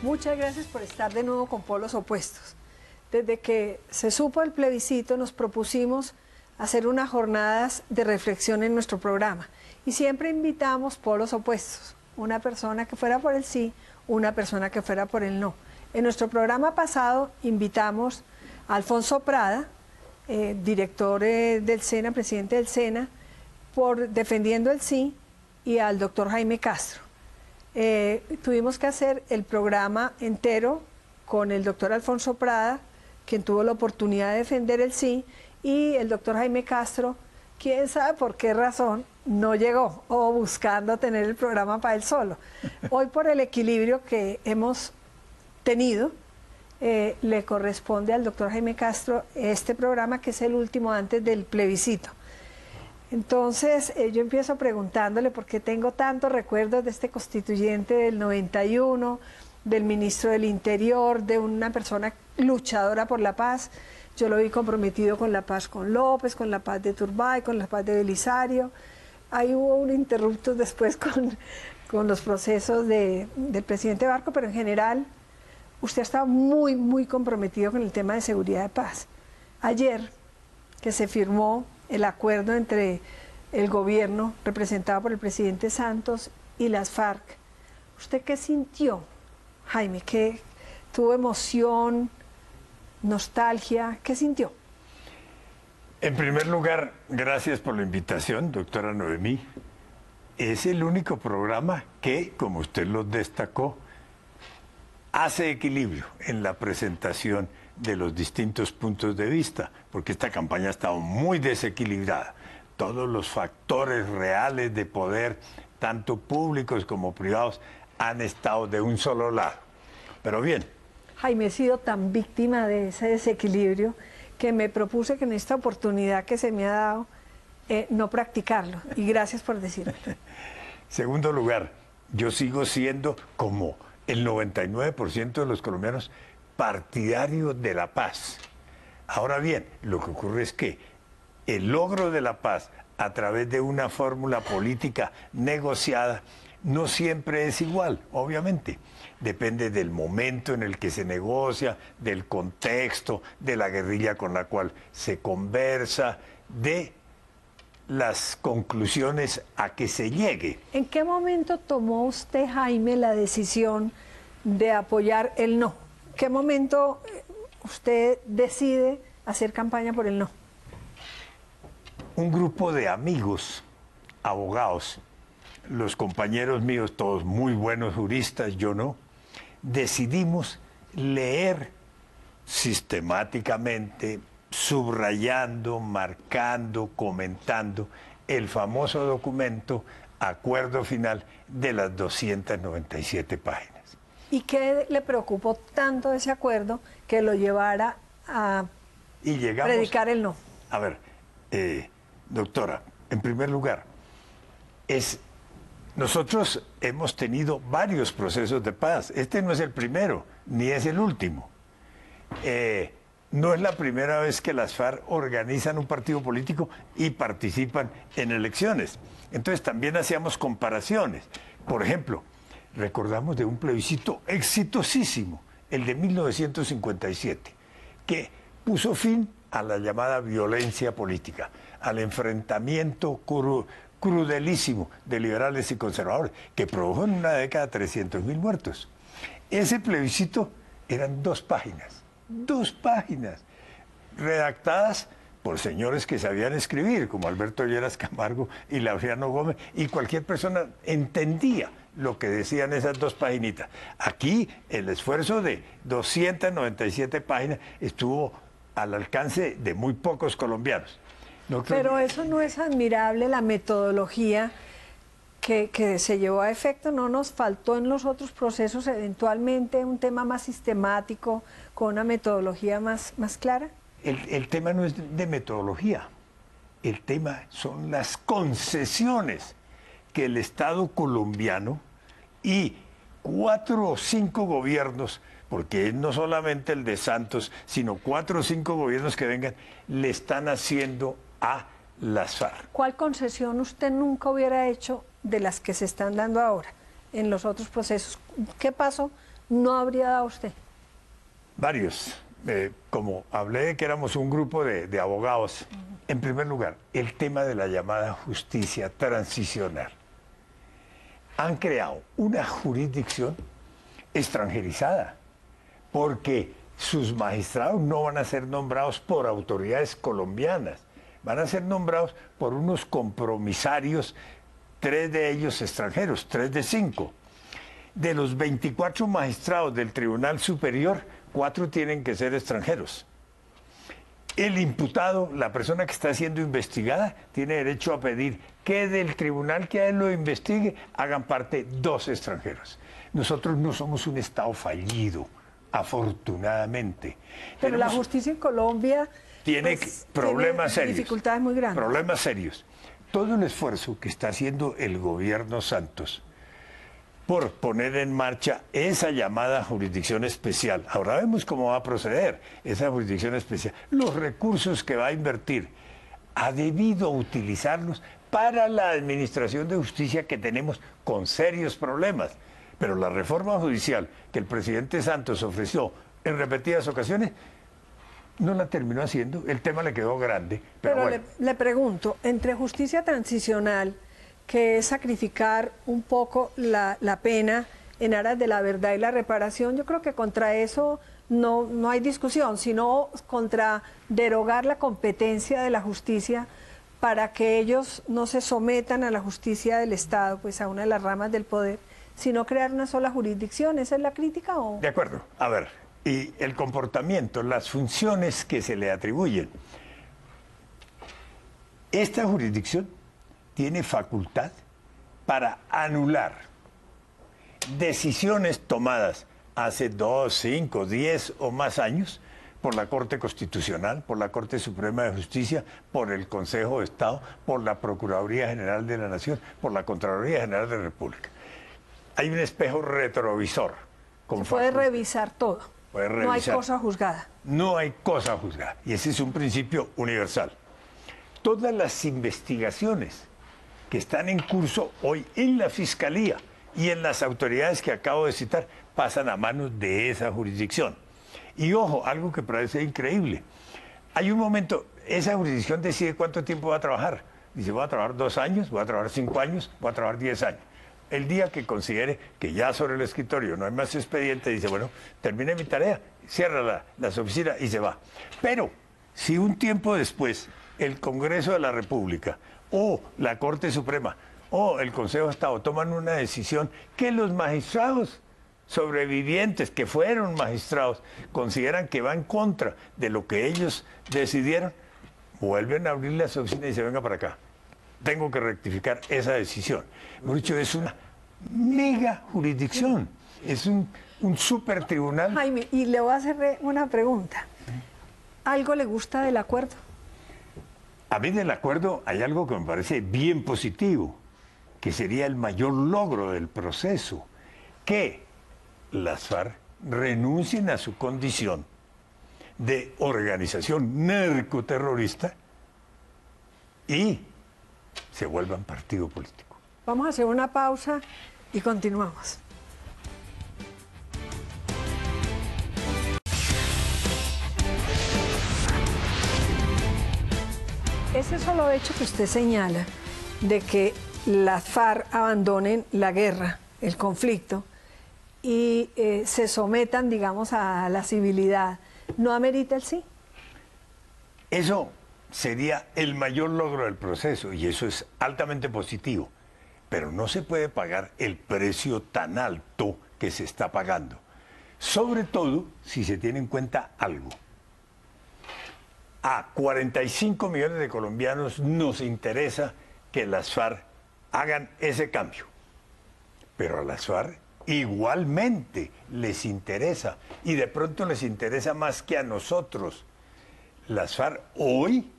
Muchas gracias por estar de nuevo con Polos Opuestos. Desde que se supo el plebiscito nos propusimos hacer unas jornadas de reflexión en nuestro programa y siempre invitamos polos opuestos, una persona que fuera por el sí, una persona que fuera por el no. En nuestro programa pasado invitamos a Alfonso Prada, director del SENA, presidente del SENA, por Defendiendo el Sí, y al doctor Jaime Castro. Tuvimos que hacer el programa entero con el doctor Alfonso Prada, quien tuvo la oportunidad de defender el sí, y el doctor Jaime Castro, quién sabe por qué razón, no llegó, o buscando tener el programa para él solo. Hoy, por el equilibrio que hemos tenido, le corresponde al doctor Jaime Castro este programa, que es el último antes del plebiscito. Entonces, yo empiezo preguntándole por qué tengo tantos recuerdos de este constituyente del 91, del ministro del Interior, de una persona luchadora por la paz. Yo lo vi comprometido con la paz con López, con la paz de Turbay, con la paz de Belisario. Ahí hubo un interrupto después con los procesos del presidente Barco, pero en general usted ha estado muy, muy comprometido con el tema de seguridad de paz. Ayer, que se firmó el acuerdo entre el gobierno representado por el presidente Santos y las FARC, ¿usted qué sintió, Jaime? ¿Qué tuvo emoción, nostalgia? ¿Qué sintió? En primer lugar, gracias por la invitación, doctora Noemí. Es el único programa que, como usted lo destacó, hace equilibrio en la presentación de los distintos puntos de vista, porque esta campaña ha estado muy desequilibrada. Todos los factores reales de poder, tanto públicos como privados, han estado de un solo lado. Pero bien. Jaime, he sido tan víctima de ese desequilibrio que me propuse que en esta oportunidad que se me ha dado, no practicarlo. Y gracias por decirlo. Segundo lugar, yo sigo siendo, como el 99% de los colombianos, partidario de la paz. Ahora bien, lo que ocurre es que el logro de la paz a través de una fórmula política negociada no siempre es igual, obviamente. Depende del momento en el que se negocia, del contexto, de la guerrilla con la cual se conversa, de las conclusiones a que se llegue. ¿En qué momento tomó usted, Jaime, la decisión de apoyar el no? ¿En qué momento usted decide hacer campaña por el no? Un grupo de amigos, abogados, los compañeros míos, todos muy buenos juristas, yo no, decidimos leer sistemáticamente, subrayando, marcando, comentando el famoso documento Acuerdo Final de las 297 páginas. ¿Y qué le preocupó tanto ese acuerdo que lo llevara a predicar el no? A ver, doctora, en primer lugar, nosotros hemos tenido varios procesos de paz. Este no es el primero, ni es el último. No es la primera vez que las FARC organizan un partido político y participan en elecciones. Entonces también hacíamos comparaciones. Por ejemplo, recordamos de un plebiscito exitosísimo, el de 1957, que puso fin a la llamada violencia política, al enfrentamiento crudelísimo de liberales y conservadores, que produjo en una década 300.000 muertos. Ese plebiscito eran 2 páginas, redactadas por señores que sabían escribir, como Alberto Lleras Camargo y Laureano Gómez, y cualquier persona entendía lo que decían esas 2 paginitas. Aquí el esfuerzo de 297 páginas estuvo al alcance de muy pocos colombianos. Pero eso no es admirable, la metodología que se llevó a efecto. ¿No nos faltó en los otros procesos eventualmente un tema más sistemático, con una metodología más clara? El tema no es de metodología, el tema son las concesiones que el Estado colombiano y 4 o 5 gobiernos, porque no solamente el de Santos, sino 4 o 5 gobiernos que vengan, le están haciendo a las FARC. ¿Cuál concesión usted nunca hubiera hecho de las que se están dando ahora en los otros procesos? ¿Qué paso no habría dado usted? Varios. Como hablé de que éramos un grupo de abogados, en primer lugar, el tema de la llamada justicia transicional. Han creado una jurisdicción extranjerizada, porque sus magistrados no van a ser nombrados por autoridades colombianas, van a ser nombrados por unos compromisarios, 3 de ellos extranjeros, 3 de 5. De los 24 magistrados del Tribunal Superior, 4 tienen que ser extranjeros. El imputado, la persona que está siendo investigada, tiene derecho a pedir que del tribunal que a él lo investigue hagan parte 2 extranjeros. Nosotros no somos un Estado fallido, afortunadamente. Pero la justicia en Colombia tiene problemas serios. Dificultades muy grandes. Problemas serios. Todo el esfuerzo que está haciendo el gobierno Santos por poner en marcha esa llamada jurisdicción especial. Ahora vemos cómo va a proceder esa jurisdicción especial. Los recursos que va a invertir, ha debido utilizarlos para la administración de justicia que tenemos con serios problemas. Pero la reforma judicial que el presidente Santos ofreció en repetidas ocasiones, no la terminó haciendo. El tema le quedó grande. Pero bueno. le pregunto, entre justicia transicional, que es sacrificar un poco la pena en aras de la verdad y la reparación, yo creo que contra eso no hay discusión, sino contra derogar la competencia de la justicia para que ellos no se sometan a la justicia del Estado, pues a una de las ramas del poder, sino crear una sola jurisdicción. ¿Esa es la crítica o...? De acuerdo. A ver, y el comportamiento, las funciones que se le atribuyen. Esta jurisdicción tiene facultad para anular decisiones tomadas hace 2, 5, 10 o más años por la Corte Constitucional, por la Corte Suprema de Justicia, por el Consejo de Estado, por la Procuraduría General de la Nación, por la Contraloría General de la República. Hay un espejo retrovisor. Se puede revisar todo. No hay cosa juzgada. No hay cosa juzgada. Y ese es un principio universal. Todas las investigaciones que están en curso hoy en la Fiscalía y en las autoridades que acabo de citar pasan a manos de esa jurisdicción. Y ojo, algo que parece increíble. Hay un momento, esa jurisdicción decide cuánto tiempo va a trabajar. Dice, voy a trabajar 2 años, voy a trabajar 5 años, voy a trabajar 10 años. El día que considere que ya sobre el escritorio no hay más expediente, dice, bueno, termine mi tarea, cierra las oficinas y se va. Pero si un tiempo después el Congreso de la República o la Corte Suprema o el Consejo de Estado toman una decisión que los magistrados sobrevivientes, que fueron magistrados, consideran que va en contra de lo que ellos decidieron, vuelven a abrir las oficinas y dicen, venga para acá, tengo que rectificar esa decisión. Por dicho, es una mega jurisdicción, es un super tribunal. Jaime, y le voy a hacer una pregunta. ¿Algo le gusta del acuerdo? A mí del acuerdo hay algo que me parece bien positivo, que sería el mayor logro del proceso, que las FARC renuncien a su condición de organización narcoterrorista y se vuelvan partido político. Vamos a hacer una pausa y continuamos. Ese solo hecho que usted señala de que las FARC abandonen la guerra, el conflicto, y se sometan, digamos, a la civilidad, ¿no amerita el sí? Eso sería el mayor logro del proceso y eso es altamente positivo, pero no se puede pagar el precio tan alto que se está pagando, sobre todo si se tiene en cuenta algo. A 45 millones de colombianos nos interesa que las FARC hagan ese cambio, pero a las FARC igualmente les interesa y de pronto les interesa más que a nosotros. Las FARC hoy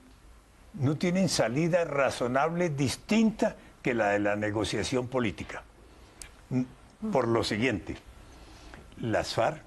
no tienen salida razonable distinta que la de la negociación política. Por lo siguiente, las FARC,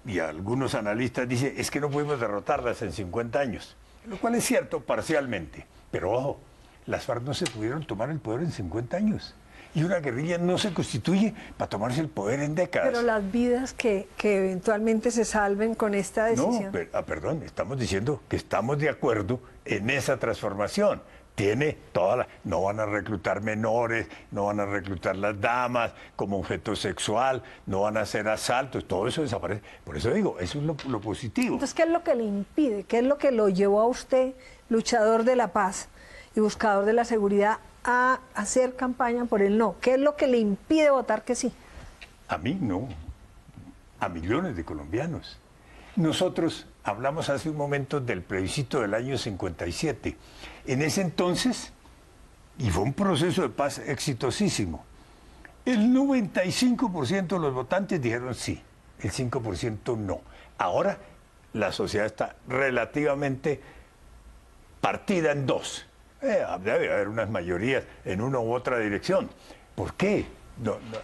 y algunos analistas dicen, es que no pudimos derrotarlas en 50 años, lo cual es cierto parcialmente, pero ojo, las FARC no se pudieron tomar el poder en 50 años. Y una guerrilla no se constituye para tomarse el poder en décadas. Pero las vidas que eventualmente se salven con esta decisión. No, perdón, estamos diciendo que estamos de acuerdo en esa transformación. Tiene no van a reclutar menores, no van a reclutar las damas como objeto sexual, no van a hacer asaltos, todo eso desaparece. Por eso digo, eso es lo positivo. Entonces, ¿qué es lo que le impide? ¿Qué es lo que lo llevó a usted, luchador de la paz y buscador de la seguridad, a hacer campaña por el no? ¿Qué es lo que le impide votar que sí? A mí no, a millones de colombianos. Nosotros hablamos hace un momento del plebiscito del año 57. En ese entonces, y fue un proceso de paz exitosísimo, el 95% de los votantes dijeron sí, el 5% no. Ahora la sociedad está relativamente partida en dos. Debe haber unas mayorías en una u otra dirección. ¿Por qué?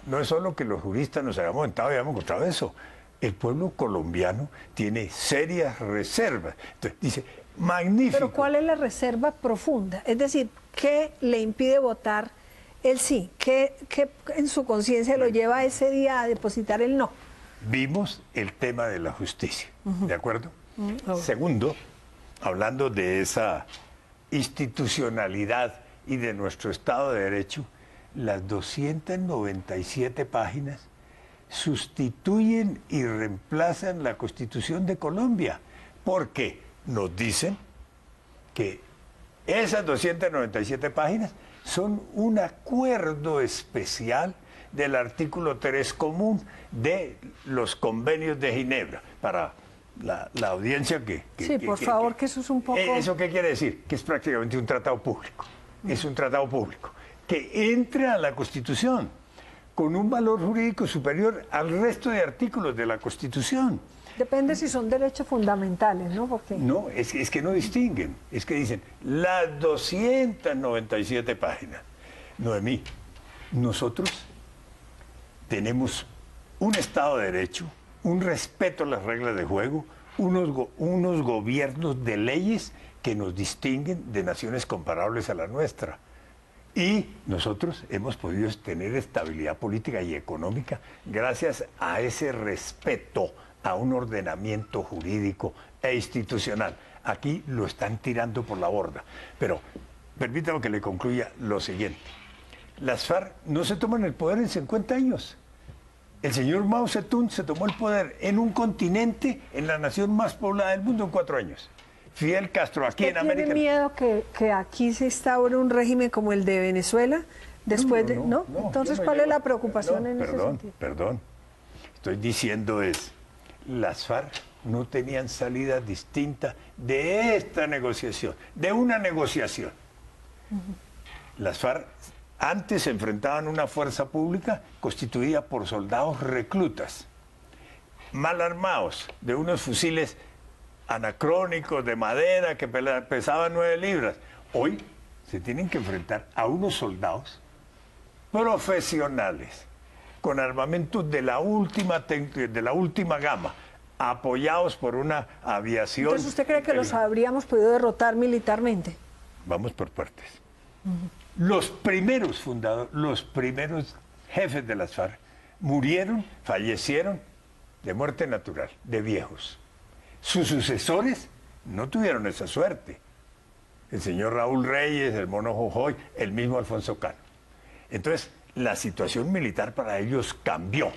No es solo que los juristas nos hayamos sentado y hayamos encontrado eso. El pueblo colombiano tiene serias reservas. Entonces dice, magnífico. Pero ¿cuál es la reserva profunda? Es decir, ¿qué le impide votar el sí? ¿Qué en su conciencia lo lleva ese día a depositar el no? Vimos el tema de la justicia, ¿de acuerdo? Okay. Segundo, hablando de esa institucionalidad y de nuestro Estado de Derecho, las 297 páginas sustituyen y reemplazan la Constitución de Colombia, porque nos dicen que esas 297 páginas son un acuerdo especial del artículo 3 común de los convenios de Ginebra, para la audiencia que por favor, que eso es un poco... ¿Eso qué quiere decir? Que es prácticamente un tratado público, es un tratado público, que entra a la Constitución con un valor jurídico superior al resto de artículos de la Constitución. Depende si son derechos fundamentales, ¿no? Porque... No, es que no distinguen, es que dicen las 297 páginas. Noemí, nosotros tenemos un Estado de Derecho, un respeto a las reglas de juego, unos gobiernos de leyes que nos distinguen de naciones comparables a la nuestra. Y nosotros hemos podido tener estabilidad política y económica gracias a ese respeto a un ordenamiento jurídico e institucional. Aquí lo están tirando por la borda. Pero permítame que le concluya lo siguiente. Las FARC no se toman el poder en 50 años. El señor Mao Zedong se tomó el poder en un continente, en la nación más poblada del mundo, en 4 años. Fidel Castro, aquí en América... ¿Tiene miedo que aquí se instaure un régimen como el de Venezuela? Después ¿no? Entonces, ¿cuál es la preocupación en ese sentido? Perdón. Estoy diciendo las FARC no tenían salida distinta de esta negociación, de una negociación. Las FARC antes se enfrentaban a una fuerza pública constituida por soldados reclutas, mal armados, de unos fusiles anacrónicos de madera que pesaban 9 libras. Hoy se tienen que enfrentar a unos soldados profesionales, con armamentos de la última gama, apoyados por una aviación... Entonces, ¿usted cree que los habríamos podido derrotar militarmente? Vamos por partes. Los primeros fundadores, los primeros jefes de las FARC fallecieron de muerte natural, de viejos. Sus sucesores no tuvieron esa suerte. El señor Raúl Reyes, el Mono Jojoy, el mismo Alfonso Cano. Entonces, la situación militar para ellos cambió.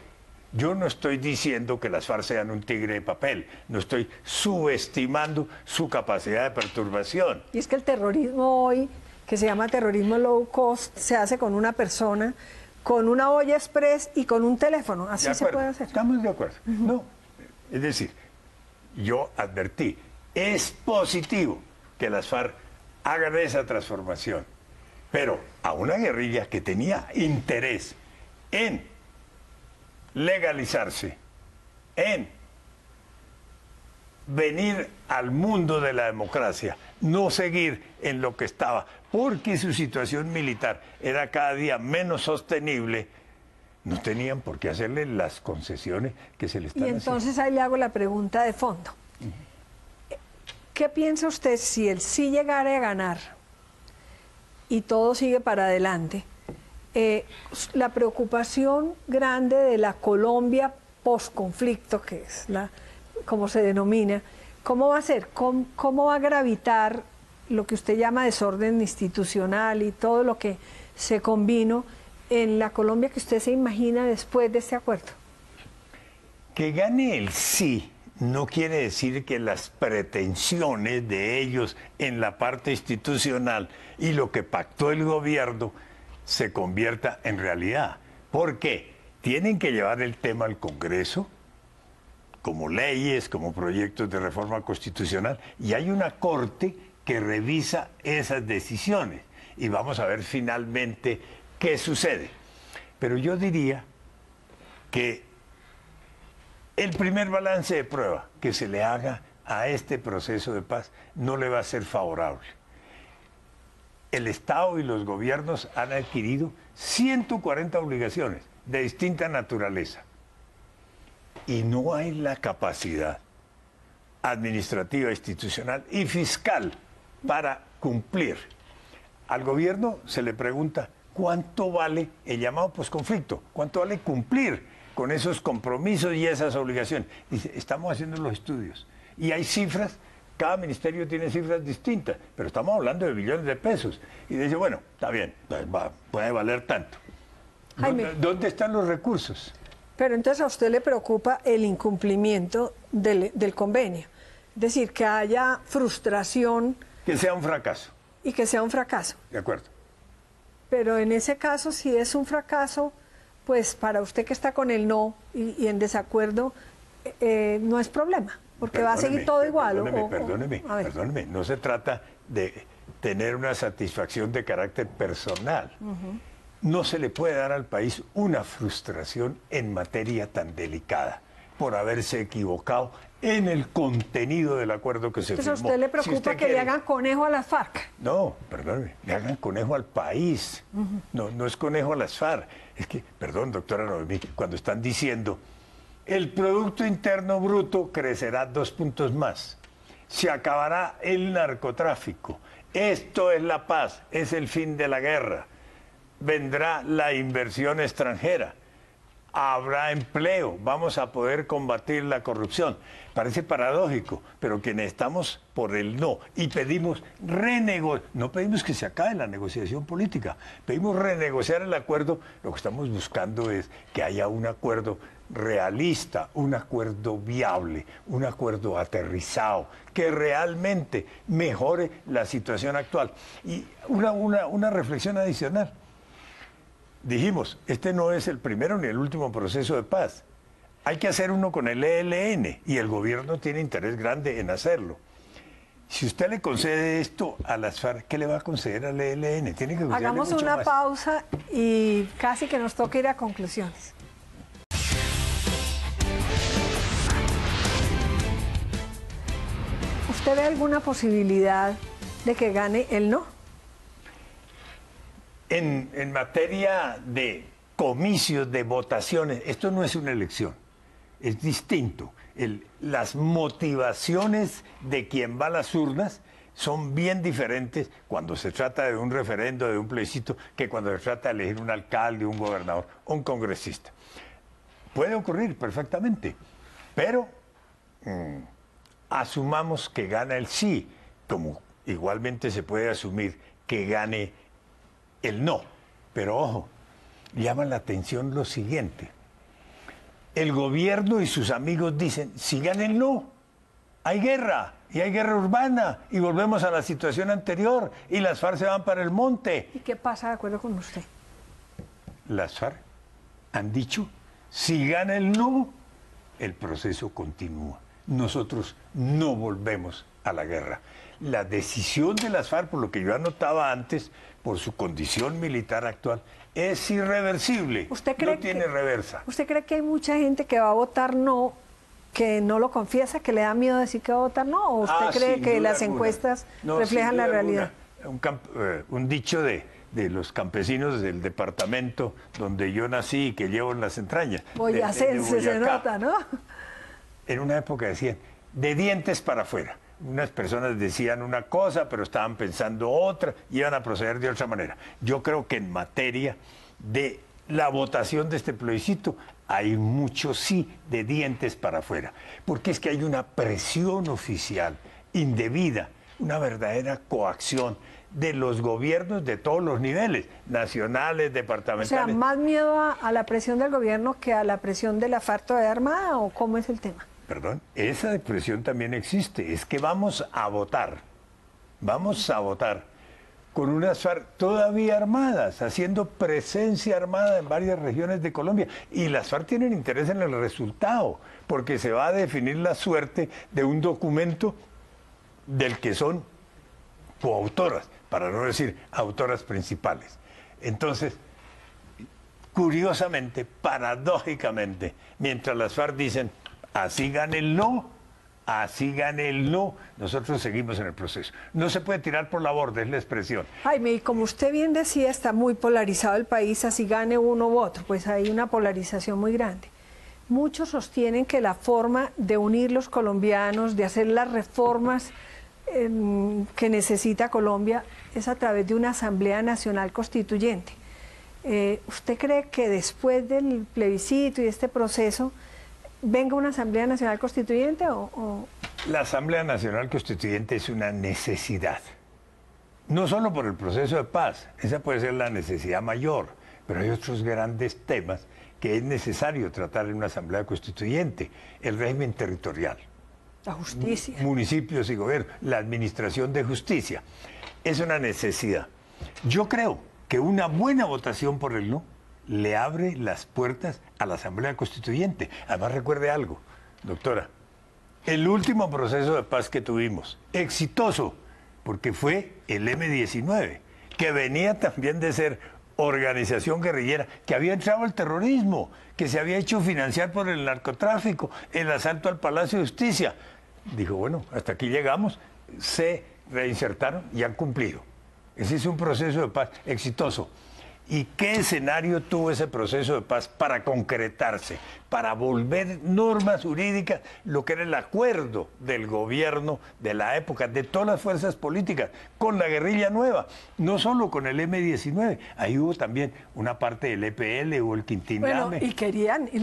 Yo no estoy diciendo que las FARC sean un tigre de papel, no estoy subestimando su capacidad de perturbación. Y es que el terrorismo hoy, que se llama terrorismo low cost, se hace con una persona, con una olla express y con un teléfono. Así se puede hacer. Estamos de acuerdo. No, es decir, yo advertí, es positivo que las FARC hagan esa transformación, pero a una guerrilla que tenía interés en legalizarse, en venir al mundo de la democracia, no seguir en lo que estaba, porque su situación militar era cada día menos sostenible, no tenían por qué hacerle las concesiones que se le están haciendo. Y entonces ahí le hago la pregunta de fondo. ¿Qué piensa usted si el sí llegara a ganar y todo sigue para adelante? la preocupación grande de la Colombia post-conflicto, que es como se denomina, ¿cómo va a ser? ¿Cómo va a gravitar lo que usted llama desorden institucional y todo lo que se combinó en la Colombia que usted se imagina después de este acuerdo? Que gane el sí no quiere decir que las pretensiones de ellos en la parte institucional y lo que pactó el gobierno se convierta en realidad. ¿Por qué? Tienen que llevar el tema al Congreso, como leyes, como proyectos de reforma constitucional, y hay una corte que revisa esas decisiones. Y vamos a ver finalmente qué sucede. Pero yo diría que el primer balance de prueba que se le haga a este proceso de paz no le va a ser favorable. El Estado y los gobiernos han adquirido 140 obligaciones de distinta naturaleza y no hay la capacidad administrativa, institucional y fiscal para cumplir. Al gobierno se le pregunta cuánto vale el llamado posconflicto, cuánto vale cumplir con esos compromisos y esas obligaciones. Dice, estamos haciendo los estudios y hay cifras, cada ministerio tiene cifras distintas, pero estamos hablando de billones de pesos. Y dice, bueno, está bien, puede valer tanto. Jaime, ¿Dónde están los recursos? Pero entonces a usted le preocupa el incumplimiento del convenio, es decir, que haya frustración. Que sea un fracaso. Y que sea un fracaso. De acuerdo. Pero en ese caso, si es un fracaso, pues para usted que está con el no y en desacuerdo, no es problema, porque va a seguir todo igual. Perdóneme, no se trata de tener una satisfacción de carácter personal. No se le puede dar al país una frustración en materia tan delicada por haberse equivocado en el contenido del acuerdo que se firmó. Entonces a usted le preocupa que le hagan conejo a las FARC. No, perdóneme, le hagan conejo al país. No es conejo a las FARC. Es que, perdón, doctora Noemí, cuando están diciendo el Producto Interno Bruto crecerá 2 puntos más, se acabará el narcotráfico, esto es la paz, es el fin de la guerra, vendrá la inversión extranjera, habrá empleo, vamos a poder combatir la corrupción. Parece paradójico, pero quienes estamos por el no y pedimos renegociar, no pedimos que se acabe la negociación política, pedimos renegociar el acuerdo, lo que estamos buscando es que haya un acuerdo realista, un acuerdo viable, un acuerdo aterrizado, que realmente mejore la situación actual. Y una reflexión adicional. Dijimos, este no es el primero ni el último proceso de paz. Hay que hacer uno con el ELN y el gobierno tiene interés grande en hacerlo. Si usted le concede esto a las FARC, ¿qué le va a conceder al ELN? Tiene que hagamos una pausa y casi que nos toca ir a conclusiones. ¿Usted ve alguna posibilidad de que gane el no? En materia de comicios, de votaciones, esto no es una elección, es distinto. Las motivaciones de quien va a las urnas son bien diferentes cuando se trata de un referendo, de un plebiscito, que cuando se trata de elegir un alcalde, un gobernador o un congresista. Puede ocurrir perfectamente, pero asumamos que gana el sí, como igualmente se puede asumir que gane el no. Pero ojo, llama la atención lo siguiente. El gobierno y sus amigos dicen, si gana el no, hay guerra, y hay guerra urbana, y volvemos a la situación anterior, y las FARC se van para el monte. ¿Y qué pasa de acuerdo con usted? Las FARC han dicho, si gana el no, el proceso continúa. Nosotros no volvemos a la guerra. La decisión de las FARC, por lo que yo anotaba antes, por su condición militar actual, es irreversible. ¿Usted cree no tiene reversa. ¿Usted cree que hay mucha gente que va a votar no, que no lo confiesa, que le da miedo decir que va a votar no? ¿O usted cree que las encuestas reflejan la realidad? Un dicho de los campesinos del departamento donde yo nací y que llevo en las entrañas. Boyacense se nota, ¿no? En una época decían, de dientes para afuera. Unas personas decían una cosa, pero estaban pensando otra, y iban a proceder de otra manera. Yo creo que en materia de la votación de este plebiscito, hay mucho sí de dientes para afuera, porque es que hay una presión oficial indebida, una verdadera coacción de los gobiernos de todos los niveles, nacionales, O departamentales. sea, ¿más miedo a la presión del gobierno que a la presión de la FARC todavía armada o cómo es el tema? Perdón, esa presión también existe, es que vamos a votar con unas FARC todavía armadas, haciendo presencia armada en varias regiones de Colombia. Y las FARC tienen interés en el resultado, porque se va a definir la suerte de un documento del que son coautoras, para no decir autoras principales. Entonces, curiosamente, paradójicamente, mientras las FARC dicen, así gane el no, nosotros seguimos en el proceso. No se puede tirar por la borda, es la expresión. Jaime, y como usted bien decía, está muy polarizado el país, así gane uno u otro, pues hay una polarización muy grande. Muchos sostienen que la forma de unir los colombianos, de hacer las reformas que necesita Colombia, es a través de una Asamblea Nacional Constituyente. ¿Usted cree que después del plebiscito y este proceso venga una Asamblea Nacional Constituyente o...? La Asamblea Nacional Constituyente es una necesidad. No solo por el proceso de paz, esa puede ser la necesidad mayor, pero hay otros grandes temas que es necesario tratar en una Asamblea Constituyente. El régimen territorial. La justicia. Municipios y gobierno, la administración de justicia. Es una necesidad. Yo creo que una buena votación por el no le abre las puertas a la Asamblea Constituyente. Además, recuerde algo, doctora, el último proceso de paz que tuvimos, exitoso, porque fue el M-19, que venía también de ser organización guerrillera, que había entrado al terrorismo, que se había hecho financiar por el narcotráfico, el asalto al Palacio de Justicia. Dijo, bueno, hasta aquí llegamos, se reinsertaron y han cumplido. Ese es un proceso de paz exitoso. ¿Y qué escenario tuvo ese proceso de paz para concretarse, para volver normas jurídicas, lo que era el acuerdo del gobierno de la época, de todas las fuerzas políticas, con la guerrilla nueva, no solo con el M-19, ahí hubo también una parte del EPL, hubo el Quintiname. Bueno, y querían, y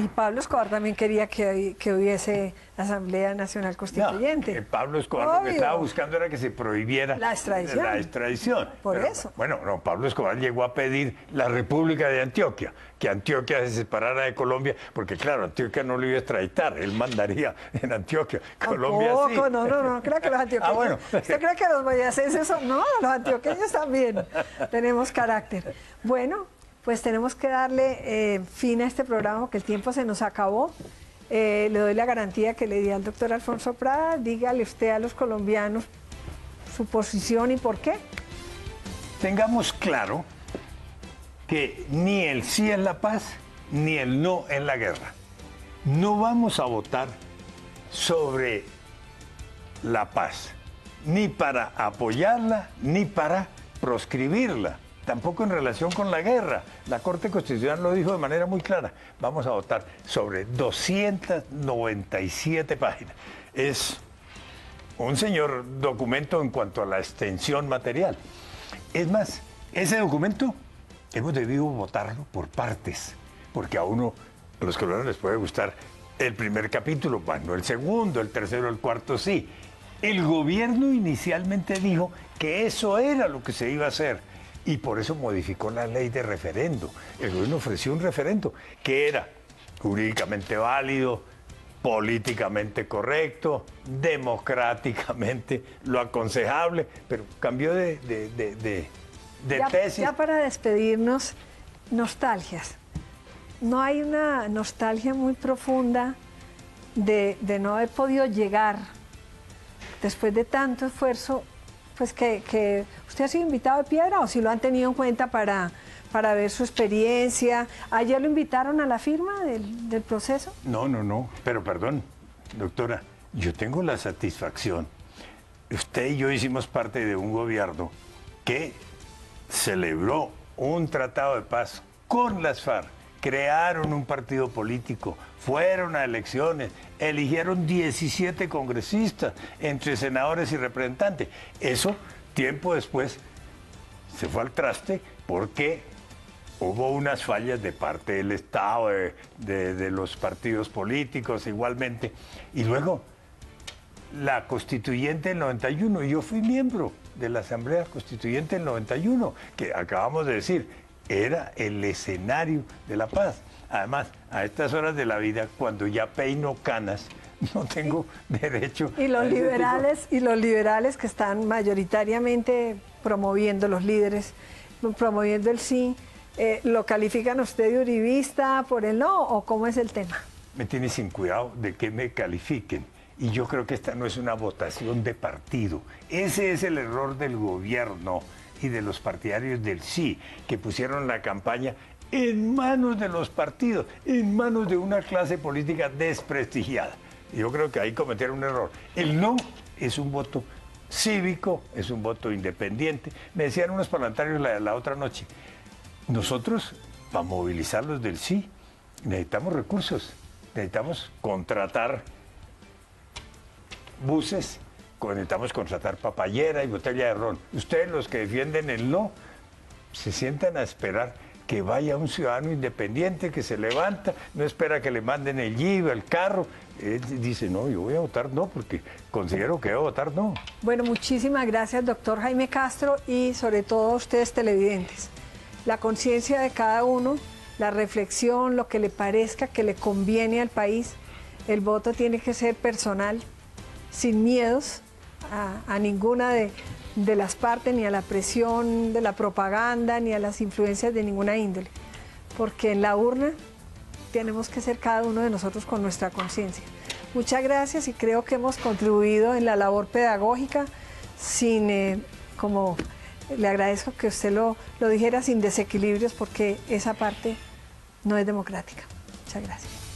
Pablo Escobar también quería que hubiese Asamblea Nacional Constituyente. No, Pablo Escobar lo que estaba buscando era que se prohibiera la extradición. Pero, eso. Bueno, no, Pablo Escobar llegó a pedir la República de Antioquia, que Antioquia se separara de Colombia, porque claro, Antioquia no lo iba a extraditar, él mandaría en Antioquia, Colombia sí. No, creo que los antioqueños. Bueno. ¿Usted cree que los boyacenses son? No, los antioqueños también tenemos carácter. Bueno, pues tenemos que darle fin a este programa, porque el tiempo se nos acabó. Le doy la garantía que le di al doctor Alfonso Prada. Dígale usted a los colombianos su posición y por qué. Tengamos claro que ni el sí es la paz, ni el no es la guerra. No vamos a votar sobre la paz, ni para apoyarla, ni para proscribirla, tampoco en relación con la guerra. La Corte Constitucional lo dijo de manera muy clara. Vamos a votar sobre 297 páginas. Es un señor documento en cuanto a la extensión material. Es más, ese documento hemos debido votarlo por partes, porque a los colombianos les puede gustar el primer capítulo, bueno, el segundo, el tercero, el cuarto, sí. El gobierno inicialmente dijo que eso era lo que se iba a hacer y por eso modificó la ley de referendo. El gobierno ofreció un referendo que era jurídicamente válido, políticamente correcto, democráticamente lo aconsejable, pero cambió de tesis. Ya para despedirnos, nostalgias. ¿No hay una nostalgia muy profunda de no haber podido llegar después de tanto esfuerzo, pues que usted ha sido invitado de piedra o si lo han tenido en cuenta para ver su experiencia? ¿Ayer lo invitaron a la firma del proceso? No, pero perdón, doctora, yo tengo la satisfacción. Usted y yo hicimos parte de un gobierno que celebró un tratado de paz con las FARC, crearon un partido político, fueron a elecciones, eligieron 17 congresistas, entre senadores y representantes. Eso, tiempo después, se fue al traste porque Hubo unas fallas de parte del Estado, de los partidos políticos igualmente. Y luego, la constituyente del 91, yo fui miembro de la Asamblea Constituyente del 91, que acabamos de decir, era el escenario de la paz. Además, a estas horas de la vida, cuando ya peino canas, no tengo derecho. Y los liberales que están mayoritariamente promoviendo, los líderes, promoviendo el sí, ¿lo califican usted de uribista por el no o cómo es el tema? Me tiene sin cuidado de que me califiquen. Y yo creo que esta no es una votación de partido. Ese es el error del gobierno y de los partidarios del sí, que pusieron la campaña en manos de los partidos, en manos de una clase política desprestigiada. Yo creo que ahí cometieron un error. El no es un voto cívico, es un voto independiente. Me decían unos parlamentarios la otra noche, nosotros, para movilizarlos del sí, necesitamos recursos, necesitamos contratar buses, necesitamos contratar papayera y botella de ron. Ustedes, los que defienden el no, se sientan a esperar que vaya un ciudadano independiente que se levanta, no espera que le manden el jeep, el carro. Él dice, no, yo voy a votar no, porque considero que debo votar no. Bueno, muchísimas gracias, doctor Jaime Castro, y sobre todo a ustedes televidentes. La conciencia de cada uno, la reflexión, lo que le parezca que le conviene al país, el voto tiene que ser personal, sin miedos a ninguna de las partes, ni a la presión de la propaganda, ni a las influencias de ninguna índole. Porque en la urna tenemos que ser cada uno de nosotros con nuestra conciencia. Muchas gracias y creo que hemos contribuido en la labor pedagógica como le agradezco que usted lo dijera, sin desequilibrios, porque esa parte no es democrática. Muchas gracias.